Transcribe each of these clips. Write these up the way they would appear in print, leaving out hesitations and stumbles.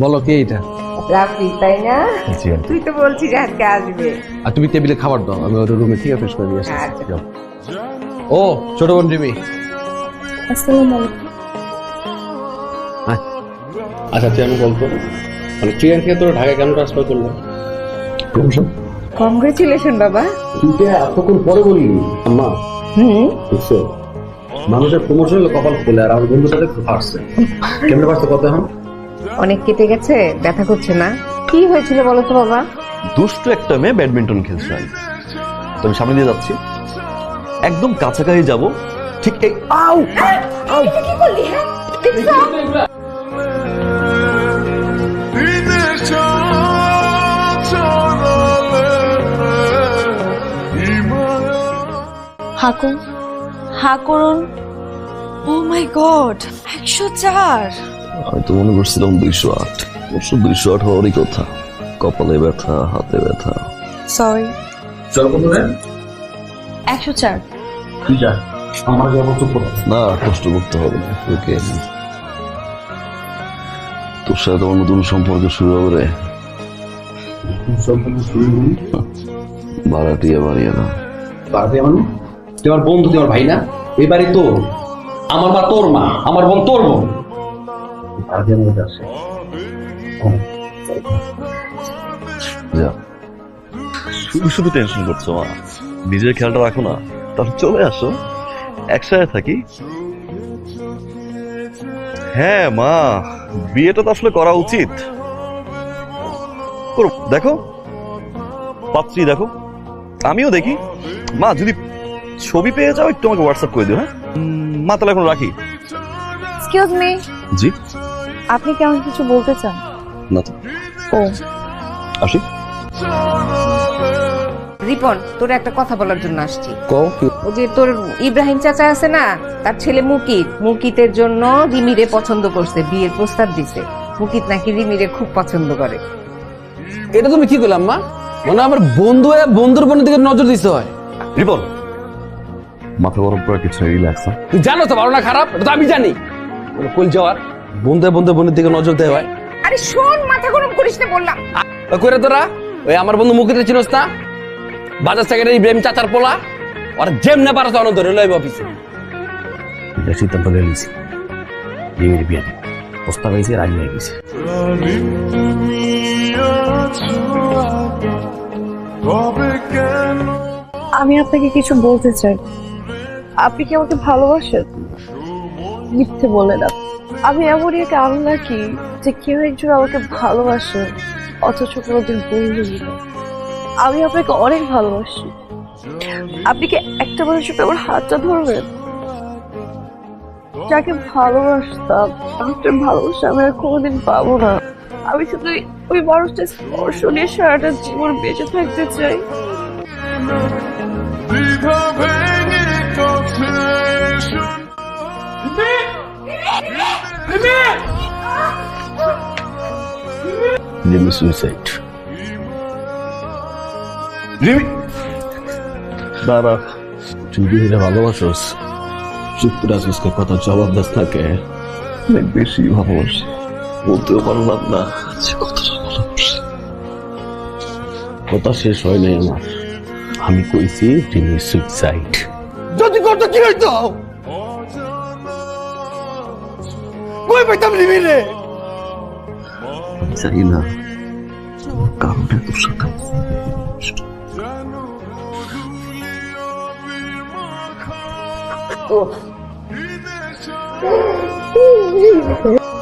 বলো কে এটা? রাফি, তাই না? তুই তো বলছিস আজকে আসবে। আর তুমি টেবিলে খাবার দাও, আমি ওর রুমে থেকে ফ্রেশ করে দিয়ে আসছি। ও ছোট বোন রিমি। আসসালামু আলাইকুম। আচ্ছা তুই আমি বলতো মানে ট্রেন থেকে তোর ঢাকা কেন ট্রান্সফার করলো? প্রমোশন। কংগ্রেচুলেশন বাবা। তুই এতক্ষণ পরে বললি আম্মা? বুঝছো, মানুষের প্রমোশন হলে কপাল খোলে, আর আমার বন্ধুর সাথে ফাটছে। কেমনে পারছে কত এখন? অনেক কেটে গেছে, ব্যথা করছে না? কি হয়েছিল বলো তো বাবা? দুষ্ট একটা মেয়ে ব্যাডমিন্টন খেলছে, তো আমি সামনে দিয়ে যাচ্ছি, একদম কাছাকাছি যাব, ঠিক এই আউ আউ কি বললি? হ্যাঁ হাকুন, হা করুন। ও মাই গড, 104। আমি তো মনে করছিলাম 208, অবশ্য 208 হওয়ারই কথা। কপালে ব্যথা, হাতে ব্যথা। সরি। চল কত রে? 104। তুই যা, আমার যাবো চুপ করে। না, কষ্ট করতে হবে না, ওকে। তোর সাথে তোমার নতুন সম্পর্ক শুরু হবে রে। সম্পর্ক শুরু হলি? বাড়াটিয়ে বাড়িয়ে না। বাড়িয়ে মানে? তুই আমার বন্ধু, তুই আমার ভাই না? এই বাড়ি তোর, আমার মা তোর মা, আমার বোন তোর বোন। বাড়িয়ে মধ্যে আসে যা, শুধু শুধু টেনশন করছো মা, নিজের খেয়ালটা রাখো না। তাহলে চলে আসো, একসাথে থাকি। হ্যাঁ মা, বিয়েটা তো আসলে করা উচিত। দেখো পাত্রী, দেখো আমিও দেখি। মা যদি ছবি পেয়ে যাও একটু আমাকে হোয়াটসঅ্যাপ করে দিও। হ্যাঁ মা, তাহলে এখন রাখি। এক্সকিউজ মি, জি? আপনি কেমন কিছু বলতে চান? না তো, ও আসি। রিপন, তোর একটা কথা বলার জন্য আসছি। কও কি? ও যে তোর ইব্রাহিম চাচা আছে না, তার ছেলে মুকিত, মুকিতের জন্য রিমিরে পছন্দ করছে, বিয়ের প্রস্তাব দিছে। মুকিত নাকি রিমিরে খুব পছন্দ করে। এটা তুমি কি করলাম মা? মনে আমার বন্ধু হয়ে বন্ধুর বোনের দিকে নজর দিতে হয়। রিপন, মাথা গরম করে কিছু রিল্যাক্স। তুই জানো তো ভালো না খারাপ, এটা তো আমি জানি। কল যাওয়ার বন্ধু বন্ধু বোনের দিকে নজর দেওয়া হয়। আরে শোন, মাথা গরম করিস না বললাম। করে তোরা ওই আমার বন্ধু মুখিতে চিনস না? বাজার সেক্রেটারি ইব্রাহিম চাচার পোলা, ওরা যেম না পারছ অনন্ত ধরে লইব অফিসে। এটা সিদ্ধান্ত নিয়ে নিয়েছি, বিয়ের বিয়ে দিই। প্রস্তাব হয়েছে, রাজি হয়ে গেছে। আমি আপনাকে কিছু বলতে চাই। আপনি কি আমাকে ভালোবাসেন? মিথ্যে বলে না। আমি এমনই এক আল্লাহ কি যে কেউ একজন আমাকে ভালোবাসে অথচ কোনোদিন বললেই না। আমি আপনাকে অনেক ভালোবাসি। আপনি কি একটা মানুষের সাথে আমার হাতটা ধরবেন? যাকে ভালোবাসতাম, আপনার ভালোবাসা আমি আর কোনোদিন পাবো না। আমি শুধু ওই মানুষটা স্পর্শ নিয়ে সারাটা জীবন বেঁচে থাকতে চাই। রিমি সুইসাইড। রিমি দাঁড়া, তুই বিয়েটা ভালোবাসোস, চুপ করে আসিস, কথা জবাব দাস থাকে। অনেক বেশি ভালোবাসি, বলতেও পারলাম না কতটা ভালোবাসি। কথা শেষ হয় নাই আমার, আমি কইছি রিমি সুইসাইড। যদি করতো কি হইতো? কই পাইতাম রিমি রে? জানি না কারণে তোর সাথে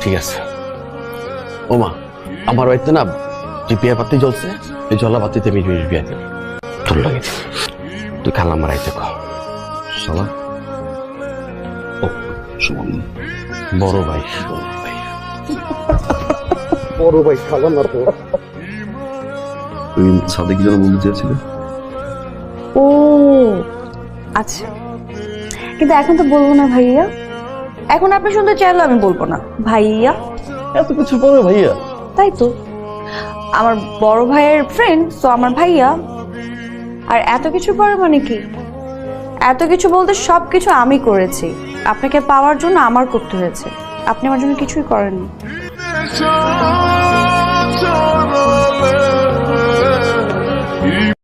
ঠিক আছে। ও মা, আমার বাড়িতে না যে বিয়ে বাতি জ্বলছে, এই জ্বলা বাতিতে আমি বিয়ে দেব। তোর লাগে তুই খালা আমার আইতে কর। শালা ও সুমন বড় ভাই, বড় ভাই খালা না তো। তুমি সাথে কি যেন বলতে চেয়েছিলে? ও আচ্ছা, কিন্তু এখন তো বলবো না ভাইয়া। এখন আপনি শুনতে চাইলে আমি বলবো না ভাইয়া। এত কিছু পরে ভাইয়া? তাই তো, আমার বড় ভাইয়ের ফ্রেন্ড তো আমার ভাইয়া। আর এত কিছু পরে মানে কি, এত কিছু বলতে সব কিছু আমি করেছি, আপনাকে পাওয়ার জন্য আমার করতে হয়েছে, আপনি আমার জন্য কিছুই করেননি।